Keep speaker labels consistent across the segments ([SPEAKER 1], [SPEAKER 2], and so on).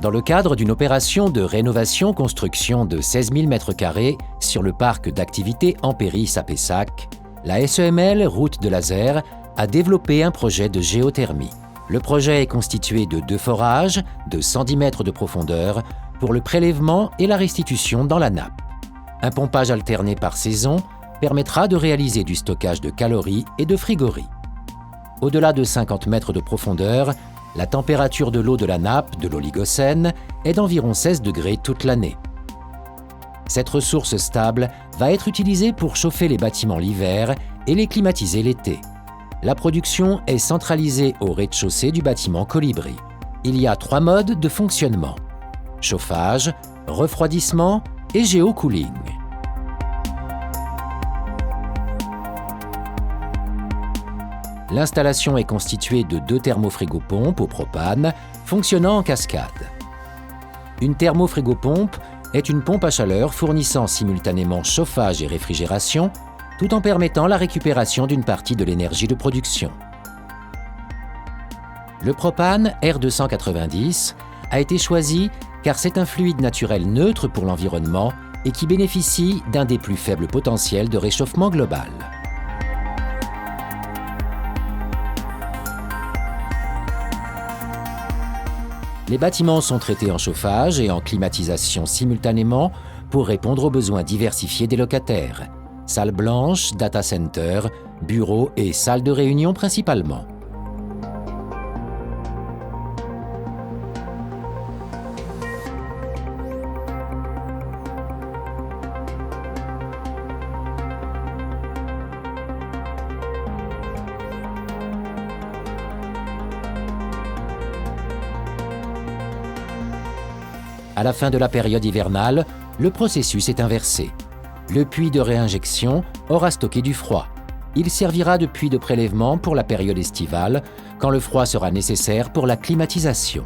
[SPEAKER 1] Dans le cadre d'une opération de rénovation-construction de 16 000 m² sur le parc d'activités Ampéris à Pessac, la SEML Route de Laser a développé un projet de géothermie. Le projet est constitué de 2 forages de 110 mètres de profondeur pour le prélèvement et la restitution dans la nappe. Un pompage alterné par saison permettra de réaliser du stockage de calories et de frigories. Au-delà de 50 mètres de profondeur, la température de l'eau de la nappe de l'Oligocène est d'environ 16 degrés toute l'année. Cette ressource stable va être utilisée pour chauffer les bâtiments l'hiver et les climatiser l'été. La production est centralisée au rez-de-chaussée du bâtiment Colibri. Il y a 3 modes de fonctionnement: chauffage, refroidissement et géocooling. L'installation est constituée de 2 thermofrigopompes au propane fonctionnant en cascade. Une thermofrigopompe est une pompe à chaleur fournissant simultanément chauffage et réfrigération, tout en permettant la récupération d'une partie de l'énergie de production. Le propane R290 a été choisi car c'est un fluide naturel neutre pour l'environnement et qui bénéficie d'un des plus faibles potentiels de réchauffement global. Les bâtiments sont traités en chauffage et en climatisation simultanément pour répondre aux besoins diversifiés des locataires. Salles blanches, data centers, bureaux et salles de réunion principalement. À la fin de la période hivernale, le processus est inversé. Le puits de réinjection aura stocké du froid. Il servira de puits de prélèvement pour la période estivale, quand le froid sera nécessaire pour la climatisation.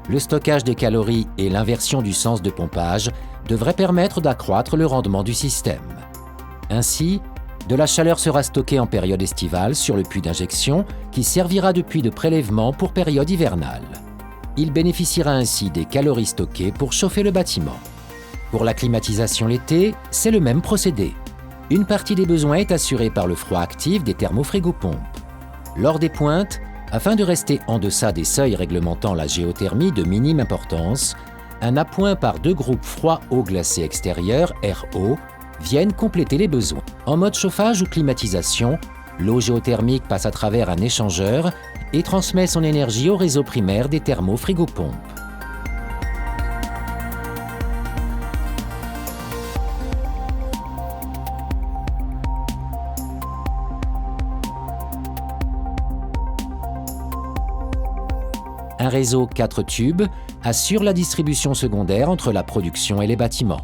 [SPEAKER 1] Le stockage des calories et l'inversion du sens de pompage devraient permettre d'accroître le rendement du système. Ainsi, de la chaleur sera stockée en période estivale sur le puits d'injection qui servira de puits de prélèvement pour période hivernale. Il bénéficiera ainsi des calories stockées pour chauffer le bâtiment. Pour la climatisation l'été, c'est le même procédé. Une partie des besoins est assurée par le froid actif des thermofrigopompes. Lors des pointes, afin de rester en deçà des seuils réglementant la géothermie de minime importance, un appoint par 2 groupes froid-eau glacé extérieur, RO, viennent compléter les besoins. En mode chauffage ou climatisation, l'eau géothermique passe à travers un échangeur et transmet son énergie au réseau primaire des thermofrigopompes. Un réseau 4 tubes assure la distribution secondaire entre la production et les bâtiments.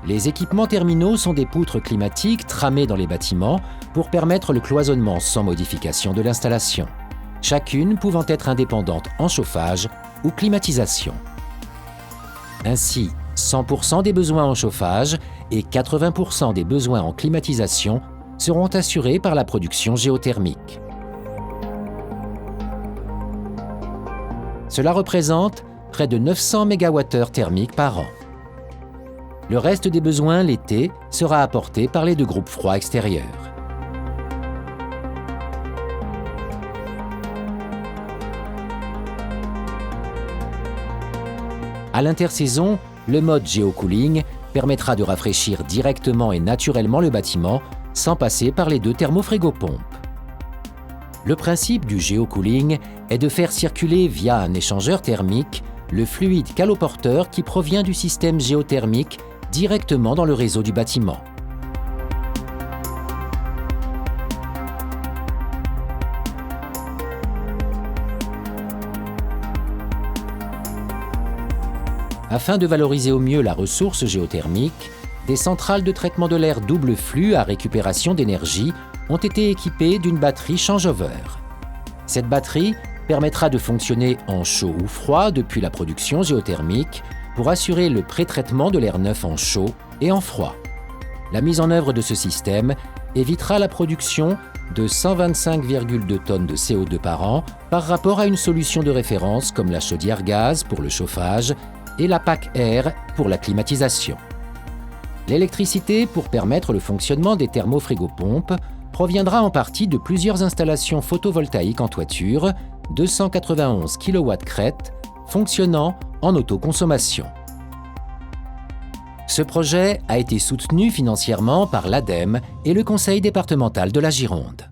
[SPEAKER 1] Les équipements terminaux sont des poutres climatiques tramées dans les bâtiments pour permettre le cloisonnement sans modification de l'installation, chacune pouvant être indépendante en chauffage ou climatisation. Ainsi, 100% des besoins en chauffage et 80% des besoins en climatisation seront assurés par la production géothermique. Cela représente près de 900 MWh thermiques par an. Le reste des besoins l'été sera apporté par les 2 groupes froids extérieurs. À l'intersaison, le mode géocooling permettra de rafraîchir directement et naturellement le bâtiment sans passer par les 2 thermofrigopompes. Le principe du géocooling est de faire circuler via un échangeur thermique le fluide caloporteur qui provient du système géothermique directement dans le réseau du bâtiment. Afin de valoriser au mieux la ressource géothermique, des centrales de traitement de l'air double flux à récupération d'énergie ont été équipées d'une batterie changeover. Cette batterie permettra de fonctionner en chaud ou froid depuis la production géothermique pour assurer le pré-traitement de l'air neuf en chaud et en froid. La mise en œuvre de ce système évitera la production de 125,2 tonnes de CO2 par an par rapport à une solution de référence comme la chaudière gaz pour le chauffage et la PAC air pour la climatisation. L'électricité pour permettre le fonctionnement des thermofrigopompes proviendra en partie de plusieurs installations photovoltaïques en toiture, 291 kW crête, fonctionnant en autoconsommation. Ce projet a été soutenu financièrement par l'ADEME et le Conseil départemental de la Gironde.